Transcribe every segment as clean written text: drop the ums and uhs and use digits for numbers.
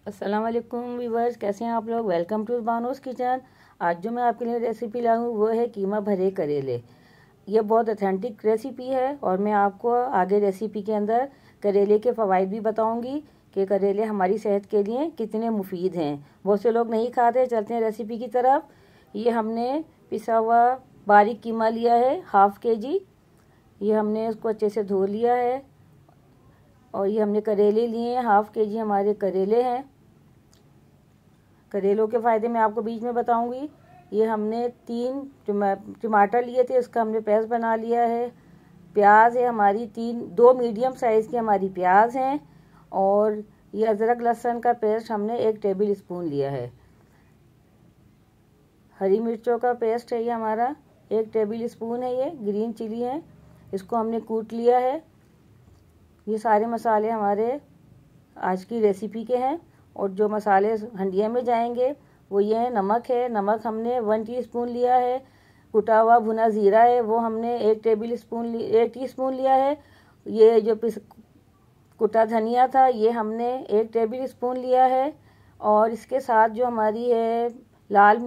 अस्सलाम वालेकुम व्यूवर्स, कैसे हैं आप लोग। Welcome to Bano's kitchen. आज जो मैं आपके लिए रेसिपी लाऊं वो है कीमा भरे करेले। ये बहुत ऑथेंटिक रेसिपी है और मैं आपको आगे रेसिपी के अंदर करेले के फ़वाइद भी बताऊंगी कि करेले हमारी सेहत के लिए कितने मुफीद हैं। बहुत से लोग नहीं खाते। चलते हैं रेसिपी की तरफ। ये हमने पिसा हुआ बारीक कीमा लिया है, 1/2 kg। ये हमने उसको अच्छे से धो लिया है। और ये हमने करेले लिए हैं, 1/2 kg हमारे करेले हैं। करेलों के फ़ायदे मैं आपको बीच में बताऊंगी। ये हमने 3 टमाटर लिए थे, इसका हमने पेस्ट बना लिया है। प्याज है हमारी 2 मीडियम साइज़ की हमारी प्याज हैं। और ये अदरक लहसुन का पेस्ट हमने 1 टेबल स्पून लिया है। हरी मिर्चों का पेस्ट है ये हमारा 1 टेबल स्पून है। ये ग्रीन चिली है, इसको हमने कूट लिया है। ये सारे मसाले हमारे आज की रेसिपी के हैं। और जो मसाले हंडिया में जाएंगे वो ये है। नमक है, नमक हमने 1 टीस्पून लिया है। कुटा हुआ भुना ज़ीरा है, वो हमने 1 टीस्पून लिया है। ये जो कुटा धनिया था ये हमने 1 टेबल स्पून लिया है। और इसके साथ जो हमारी है लाल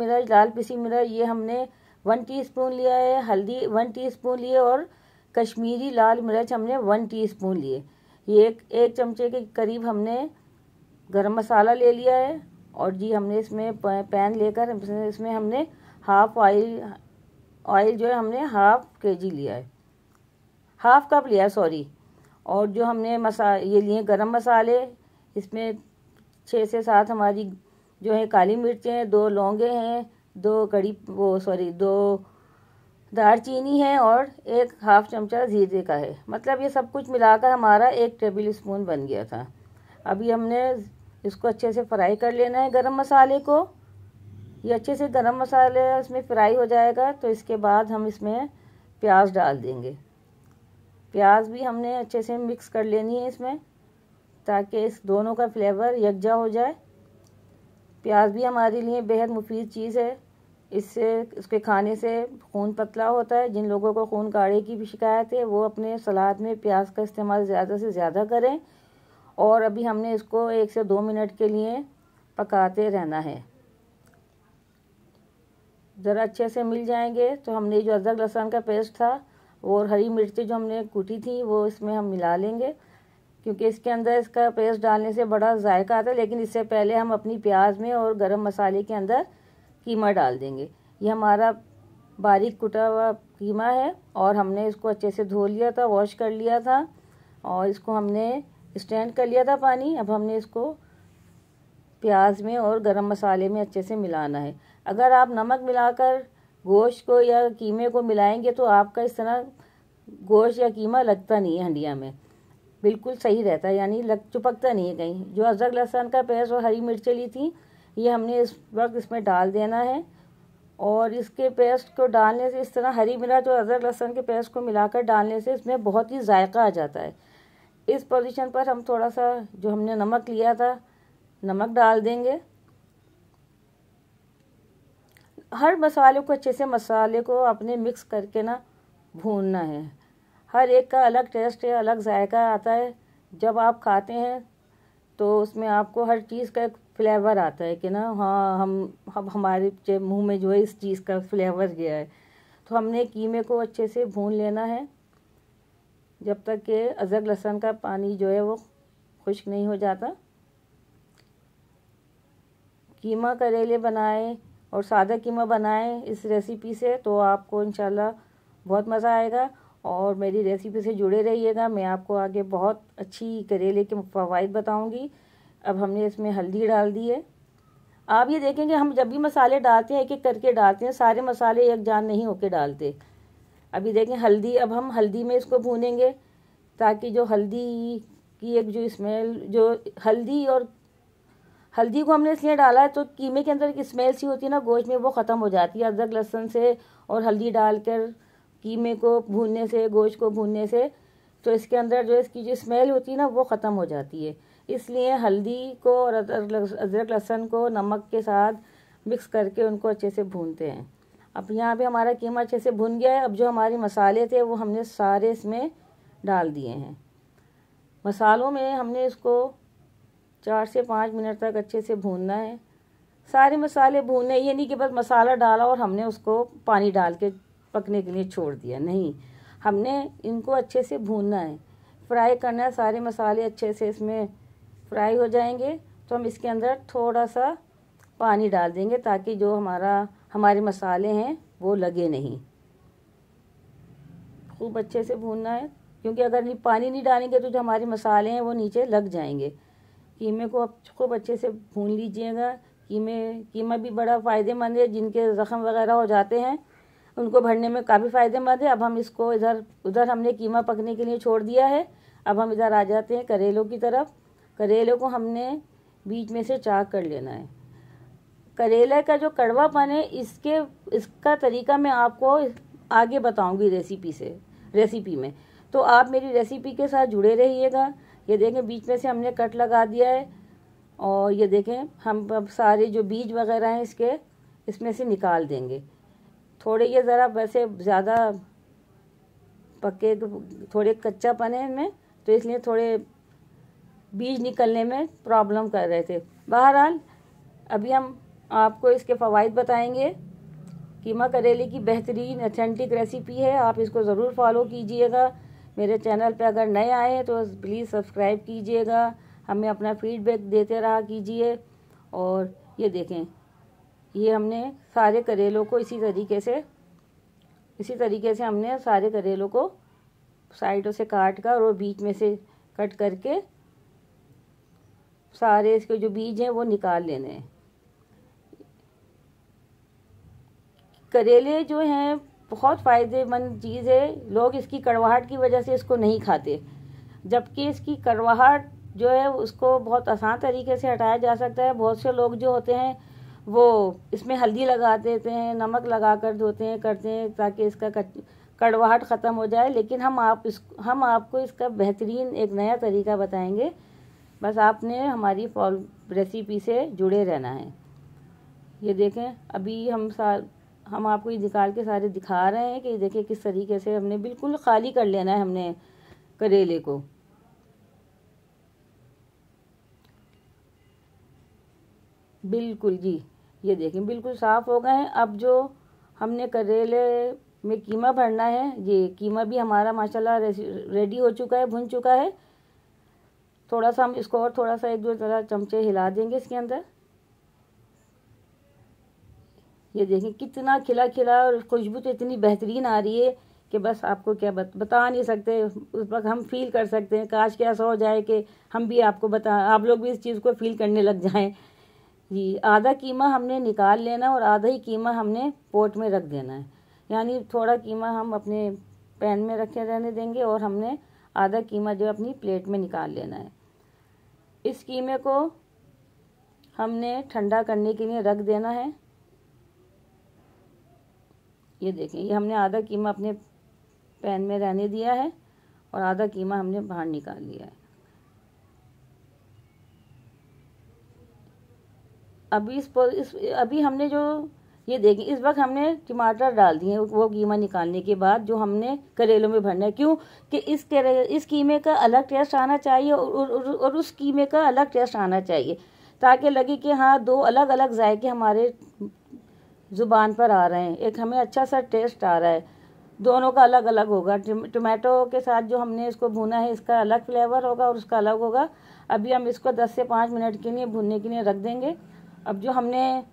पिसी मिर्च, ये हमने 1 टीस्पून लिया है। हल्दी 1 टीस्पून लिए और कश्मीरी लाल मिर्च हमने 1 टीस्पून लिए। ये एक चमचे के करीब हमने गरम मसाला ले लिया है। और जी हमने इसमें पैन लेकर इसमें हमने ऑयल जो है हमने 1/2 kg लिया है, 1/2 कप लिया है, सॉरी। और जो हमने ये लिए गरम मसाले, इसमें 6 से 7 हमारी जो है काली मिर्चें हैं, 2 लौंगे हैं, 2 दालचीनी है और 1/2 चमचा जीरे का है। मतलब ये सब कुछ मिलाकर हमारा 1 टेबल स्पून बन गया था। अभी हमने इसको अच्छे से फ्राई कर लेना है गरम मसाले को। ये अच्छे से गरम मसाले इसमें फ्राई हो जाएगा तो इसके बाद हम इसमें प्याज डाल देंगे। प्याज भी हमने अच्छे से मिक्स कर लेनी है इसमें, ताकि इस दोनों का फ्लेवर यकजा हो जाए। प्याज भी हमारे लिए बेहद मुफीद चीज़ है। इसके खाने से खून पतला होता है। जिन लोगों को खून गाढ़े की भी शिकायत है वो अपने सलाद में प्याज का इस्तेमाल ज़्यादा से ज़्यादा करें। और अभी हमने इसको 1 से 2 मिनट के लिए पकाते रहना है। ज़रा अच्छे से मिल जाएंगे तो हमने जो अदरक लहसुन का पेस्ट था और हरी मिर्ची जो हमने कूटी थी वो इसमें हम मिला लेंगे, क्योंकि इसके अंदर इसका पेस्ट डालने से बड़ा जायका आता है। लेकिन इससे पहले हम अपनी प्याज में और गरम मसाले के अंदर कीमा डाल देंगे। ये हमारा बारीक कुटा हुआ कीमा है और हमने इसको अच्छे से धो लिया था, वॉश कर लिया था और इसको हमने स्टैंड कर लिया था पानी। अब हमने इसको प्याज में और गरम मसाले में अच्छे से मिलाना है। अगर आप नमक मिलाकर गोश्त को या कीमे को मिलाएंगे तो आपका इस तरह गोश्त या कीमा लगता नहीं है हंडिया में, बिल्कुल सही रहता है, यानी चिपकता नहीं है कहीं। जो अदरक लहसुन का पेस्ट और हरी मिर्चें ली थी ये हमने इस वक्त इसमें डाल देना है। और इसके पेस्ट को डालने से, इस तरह हरी मिर्च और अदरक लहसुन के पेस्ट को मिलाकर डालने से इसमें बहुत ही जायका आ जाता है। इस पोजीशन पर हम थोड़ा सा जो हमने नमक लिया था नमक डाल देंगे। हर मसाले को अच्छे से मसाले को अपने मिक्स करके ना भूनना है। हर एक का अलग टेस्ट है, अलग जायका आता है। जब आप खाते हैं तो उसमें आपको हर चीज़ का एक फ्लेवर आता है कि ना हाँ हम हमारे मुंह में जो है इस चीज़ का फ्लेवर गया है। तो हमने कीमे को अच्छे से भून लेना है जब तक कि अदरक लहसुन का पानी जो है वो खुश्क नहीं हो जाता। कीमा करेले बनाएं और सादा कीमा बनाएं इस रेसिपी से तो आपको इंशाल्लाह बहुत मज़ा आएगा। और मेरी रेसिपी से जुड़े रहिएगा, मैं आपको आगे बहुत अच्छी करेले के फ़वाइद बताऊंगी। अब हमने इसमें हल्दी डाल दी है। आप ये देखेंगे हम जब भी मसाले डालते हैं एक एक करके डालते हैं, सारे मसाले एक जान नहीं होके डालते। अभी देखें हल्दी, अब हम हल्दी में इसको भूनेंगे ताकि जो हल्दी की एक जो स्मेल, जो हल्दी को हमने इसलिए डाला है तो कीमे के अंदर एक स्मेल सी होती है ना गोश्त में, वो ख़त्म हो जाती है अदरक लहसुन से और हल्दी डालकर कीमे को भूनने से, गोश्त को भूनने से। तो इसके अंदर जो इसकी जो स्मेल होती है ना वो ख़त्म हो जाती है। इसलिए हल्दी को और अदरक लहसुन को नमक के साथ मिक्स करके उनको अच्छे से भूनते हैं। अब यहाँ पे हमारा कीमा अच्छे से भुन गया है। अब जो हमारे मसाले थे वो हमने सारे इसमें डाल दिए हैं। मसालों में हमने इसको 4 से 5 मिनट तक अच्छे से भूनना है। सारे मसाले भूनने, ये नहीं कि बस मसाला डाला और हमने उसको पानी डाल के पकने के लिए छोड़ दिया, नहीं, हमने इनको अच्छे से भूनना है, फ्राई करना है। सारे मसाले अच्छे से इसमें फ्राई हो जाएंगे तो हम इसके अंदर थोड़ा सा पानी डाल देंगे ताकि जो हमारे मसाले हैं वो लगे नहीं। खूब अच्छे से भूनना है, क्योंकि अगर पानी नहीं डालेंगे तो जो हमारे मसाले हैं वो नीचे लग जाएंगे। कीमे को आप खूब अच्छे से भून लीजिएगा। कीमा भी बड़ा फ़ायदेमंद है, जिनके ज़ख़म वगैरह हो जाते हैं उनको भरने में काफ़ी फ़ायदेमंद है। अब हम इसको उधर हमने कीमा पकने के लिए छोड़ दिया है। अब हम इधर आ जाते हैं करेलों की तरफ। करेले को हमने बीच में से चाक कर लेना है। करेले का जो कड़वापन है इसका तरीका मैं आपको आगे बताऊंगी रेसिपी में, तो आप मेरी रेसिपी के साथ जुड़े रहिएगा। ये देखें बीच में से हमने कट लगा दिया है और ये देखें हम अब सारे जो बीज वगैरह हैं इसमें से निकाल देंगे। थोड़े ये ज़रा वैसे ज़्यादा पक्के, थोड़े कच्चापन है इनमें, तो इसलिए थोड़े बीज निकलने में प्रॉब्लम कर रहे थे। बहरहाल अभी हम आपको इसके फ़वाइद बताएंगे। कीमा करेले की बेहतरीन ऑथेंटिक रेसिपी है, आप इसको ज़रूर फॉलो कीजिएगा। मेरे चैनल पे अगर नए आए हैं तो प्लीज़ सब्सक्राइब कीजिएगा, हमें अपना फीडबैक देते रहा कीजिए। और ये देखें, ये हमने सारे करेलों को इसी तरीके से हमने सारे करेलों को साइडों से काट कर और बीच में से कट करके सारे इसके जो बीज हैं वो निकाल लेने हैं। करेले जो हैं बहुत फ़ायदेमंद चीज़ है, लोग इसकी कड़वाहट की वजह से इसको नहीं खाते, जबकि इसकी कड़वाहट जो है उसको बहुत आसान तरीके से हटाया जा सकता है। बहुत से लोग जो होते हैं वो इसमें हल्दी लगा देते हैं, नमक लगा कर धोते हैं, करते हैं ताकि इसका कड़वाहट ख़त्म हो जाए, लेकिन हम आपको इसका बेहतरीन एक नया तरीका बताएंगे। बस आपने हमारी रेसिपी से जुड़े रहना है। ये देखें अभी हम आपको ये निकाल के सारे दिखा रहे हैं कि देखिए किस तरीके से हमने बिल्कुल खाली कर लेना है हमने करेले को। बिल्कुल जी, ये देखें बिल्कुल साफ़ हो गए हैं। अब जो हमने करेले में कीमा भरना है, ये कीमा भी हमारा माशाल्लाह रेडी हो चुका है, भुन चुका है। थोड़ा सा हम इसको और थोड़ा सा 1-2 तरह चमचे हिला देंगे इसके अंदर। ये देखें कितना खिला खिला और खुशबू तो इतनी बेहतरीन आ रही है कि बस आपको क्या बता नहीं सकते। उस वक्त हम फील कर सकते हैं, काश क्या ऐसा हो जाए कि हम भी आप लोग भी इस चीज़ को फील करने लग जाएं। जी, आधा कीमा हमने निकाल लेना और आधा ही कीमा हमने पोट में रख देना है, यानी थोड़ा कीमा हम अपने पैन में रखे रहने देंगे और हमने आधा कीमा जो अपनी प्लेट में निकाल लेना है। इस कीमे को हमने ठंडा करने के लिए रख देना है। ये देखें, ये हमने आधा कीमा अपने पैन में रहने दिया है और आधा कीमा हमने बाहर निकाल लिया है। अभी हमने जो ये देखें, इस वक्त हमने टमाटर डाल दिए वो कीमा निकालने के बाद जो हमने करेलों में भरना है। क्यों कि इस कीमे का अलग टेस्ट आना चाहिए और उस कीमे का अलग टेस्ट आना चाहिए, ताकि लगे कि हाँ 2 अलग अलग जायके हमारे ज़ुबान पर आ रहे हैं, एक हमें अच्छा सा टेस्ट आ रहा है। दोनों का अलग अलग होगा। टमाटो के साथ जो हमने इसको भुना है इसका अलग फ्लेवर होगा और उसका अलग होगा। अभी हम इसको 10 से 5 मिनट के लिए भुनने के लिए रख देंगे। अब जो हमने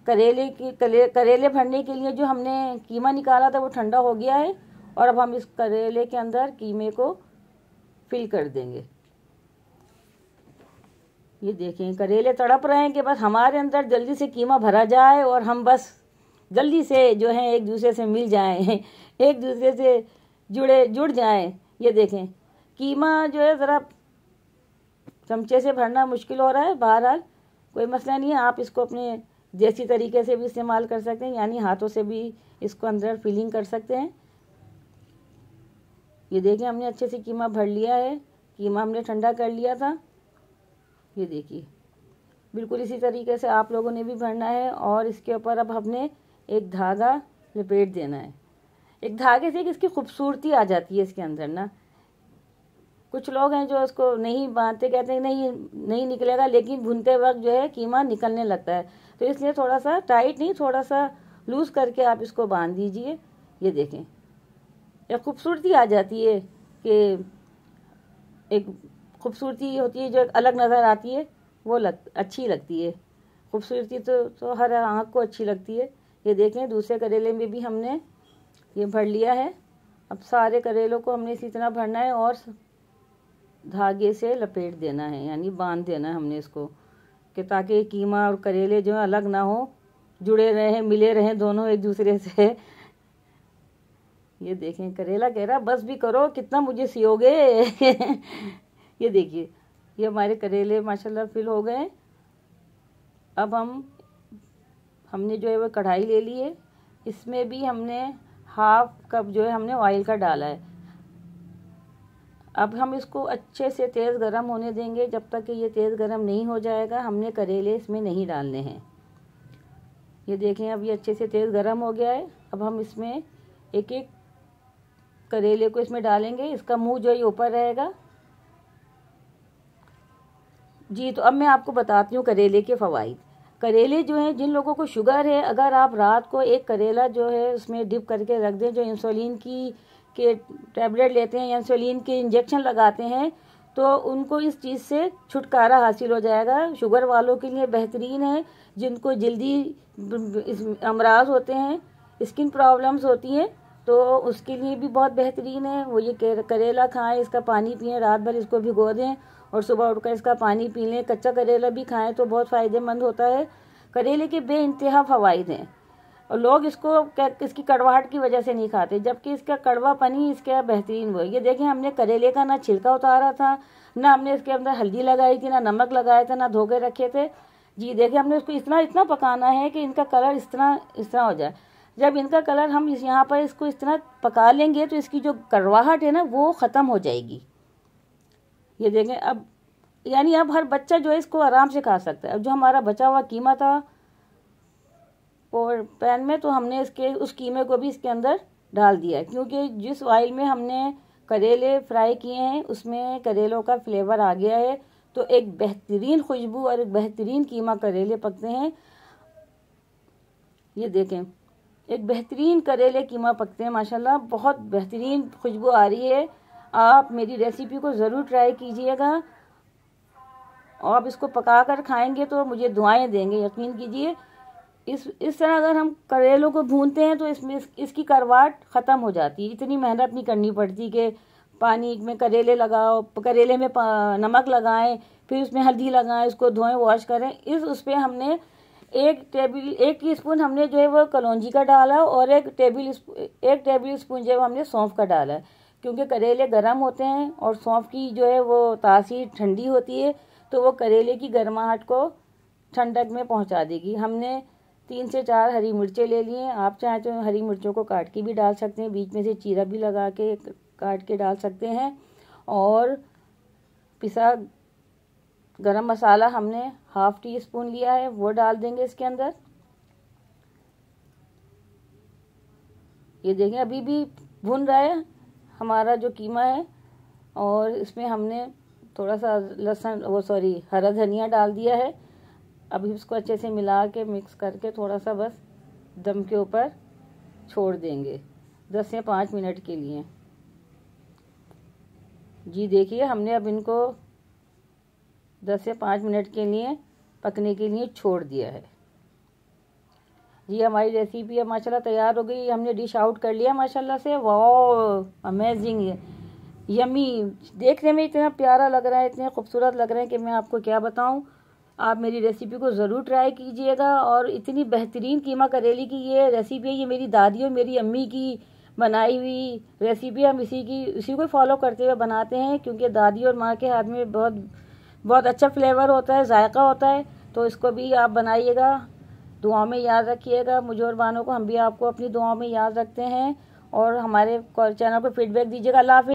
करेले भरने के लिए जो हमने कीमा निकाला था वो ठंडा हो गया है और अब हम इस करेले के अंदर कीमे को फिल कर देंगे। ये देखें करेले तड़प रहे हैं कि बस हमारे अंदर जल्दी से कीमा भरा जाए और हम बस जल्दी से जो है एक दूसरे से मिल जाएं, एक दूसरे से जुड़ जाएं। ये देखें कीमा जो है ज़रा चमचे से भरना मुश्किल हो रहा है। बहरहाल कोई मसला नहीं है, आप इसको अपने देसी तरीके से भी इस्तेमाल कर सकते हैं, यानी हाथों से भी इसको अंदर फिलिंग कर सकते हैं। ये देखें हमने अच्छे से कीमा भर लिया है, कीमा हमने ठंडा कर लिया था। ये देखिए बिल्कुल इसी तरीके से आप लोगों ने भी भरना है और इसके ऊपर अब हमने एक धागा लपेट देना है। एक धागे से इसकी खूबसूरती आ जाती है इसके अंदर ना, कुछ लोग हैं जो इसको नहीं बांधते, कहते हैं नहीं नहीं निकलेगा, लेकिन भूनते वक्त जो है कीमा निकलने लगता है। तो इसलिए थोड़ा सा टाइट नहीं, थोड़ा सा लूज़ करके आप इसको बांध दीजिए। ये देखें, एक खूबसूरती आ जाती है कि एक खूबसूरती होती है जो एक अलग नज़र आती है, वो अच्छी लगती है। खूबसूरती तो हर आँख को अच्छी लगती है। ये देखें, दूसरे करेले में भी हमने ये भर लिया है। अब सारे करेलों को हमने इसी तरह भरना है और धागे से लपेट देना है, यानी बांध देना है हमने इसको, कि ताकि कीमा और करेले जो है अलग ना हो, जुड़े रहें, मिले रहें दोनों एक दूसरे से। ये देखें, करेला कह रहा बस भी करो, कितना मुझे सियोगे। ये देखिए, ये हमारे करेले माशाल्लाह फिल हो गए। अब हमने जो है वो कढ़ाई ले ली है, इसमें भी हमने हाफ कप जो है हमने ऑयल का डाला है। अब हम इसको अच्छे से तेज़ गरम होने देंगे। जब तक कि ये तेज़ गरम नहीं हो जाएगा हमने करेले इसमें नहीं डालने हैं। ये देखें, अब ये अच्छे से तेज़ गरम हो गया है। अब हम इसमें एक एक करेले को इसमें डालेंगे। इसका मुंह जो है ऊपर रहेगा जी। तो अब मैं आपको बताती हूँ करेले के फ़वाइद। करेले जो हैं, जिन लोगों को शुगर है, अगर आप रात को एक करेला जो है उसमें डिप करके रख दें, जो इंसुलिन के टैबलेट लेते हैं या इंसुलिन के इंजेक्शन लगाते हैं, तो उनको इस चीज़ से छुटकारा हासिल हो जाएगा। शुगर वालों के लिए बेहतरीन है। जिनको जल्दी अमराज होते हैं, स्किन प्रॉब्लम्स होती हैं, तो उसके लिए भी बहुत बेहतरीन है। वो ये करेला खाएं, इसका पानी पिएं, रात भर इसको भिगो दें और सुबह उठकर इसका पानी पी लें। कच्चा करेला भी खाएं तो बहुत फ़ायदेमंद होता है। करेले के बेइंतहा फ़वाइद हैं और लोग इसको इसकी कड़वाहट की वजह से नहीं खाते, जबकि इसका कड़वापन ही इसका बेहतरीन वो है। ये देखें, हमने करेले का ना छिलका उतारा था, ना हमने इसके अंदर हल्दी लगाई थी, ना नमक लगाया था, ना धो के रखे थे जी। देखिए, हमने उसको इतना पकाना है कि इनका कलर इस तरह हो जाए। जब इनका कलर हम यहाँ पर इसको इस तरह पका लेंगे तो इसकी जो कड़वाहट है ना वो ख़त्म हो जाएगी। ये देखें, अब यानी अब हर बच्चा जो है इसको आराम से खा सकता है। अब जो हमारा बचा हुआ कीमा था और पैन में, तो हमने उस कीमे को भी इसके अंदर डाल दिया है, क्योंकि जिस ऑयल में हमने करेले फ्राई किए हैं उसमें करेलों का फ्लेवर आ गया है। तो एक बेहतरीन खुशबू और एक बेहतरीन कीमा करेले पकते हैं। ये देखें, एक बेहतरीन करेले कीमा पकते हैं माशाल्लाह, बहुत बेहतरीन खुशबू आ रही है। आप मेरी रेसिपी को ज़रूर ट्राई कीजिएगा और आप इसको पका कर खाएंगे तो मुझे दुआएं देंगे, यकीन कीजिए। इस तरह अगर हम करेलों को भूनते हैं तो इसमें इसकी करवाट ख़त्म हो जाती है। इतनी मेहनत नहीं करनी पड़ती कि पानी में करेले लगाओ, करेले में नमक लगाएं, फिर उसमें हल्दी लगाएं, इसको धोएं, वॉश करें। उस पर हमने 1 टीस्पून हमने जो है वो कलौंजी का डाला और 1 टेबल स्पून जो है हमने सौंफ का डाला है, क्योंकि करेले गर्म होते हैं और सौंफ की जो है वो तासीर ठंडी होती है, तो वो करेले की गर्माहट को ठंडक में पहुंचा देगी। हमने 3 से 4 हरी मिर्चें ले लिए। आप चाहें तो हरी मिर्चों को काट के भी डाल सकते हैं, बीच में से चीरा भी लगा के काट के डाल सकते हैं। और पिसा गरम मसाला हमने 1/2 टीस्पून लिया है, वो डाल देंगे इसके अंदर। ये देखें, अभी भी भुन रहा है हमारा जो कीमा है, और इसमें हमने थोड़ा सा हरा धनिया डाल दिया है। अभी इसको अच्छे से मिला के मिक्स करके थोड़ा सा बस दम के ऊपर छोड़ देंगे 10 से 5 मिनट के लिए जी। देखिए, हमने अब इनको 10 से 5 मिनट के लिए पकने के लिए छोड़ दिया है जी। हमारी रेसिपी अब माशाल्लाह तैयार हो गई। हमने डिश आउट कर लिया माशाल्लाह से। वाह, अमेजिंग, यमी, देखने में इतना प्यारा लग रहा है, इतने खूबसूरत लग रहे हैं कि मैं आपको क्या बताऊं। आप मेरी रेसिपी को ज़रूर ट्राई कीजिएगा। और इतनी बेहतरीन कीमा करेले की ये रेसिपी है, ये मेरी दादी और मेरी अम्मी की बनाई हुई रेसिपी। हम इसी को फॉलो करते हुए बनाते हैं, क्योंकि दादी और माँ के हाथ में बहुत अच्छा फ्लेवर होता है, जायका होता है। तो इसको भी आप बनाइएगा, दुआओं में याद रखिएगा मुझे और बानों को। हम भी आपको अपनी दुआओं में याद रखते हैं और हमारे चैनल को फीडबैक दीजिएगा। अल्लाह हाफ़िज़।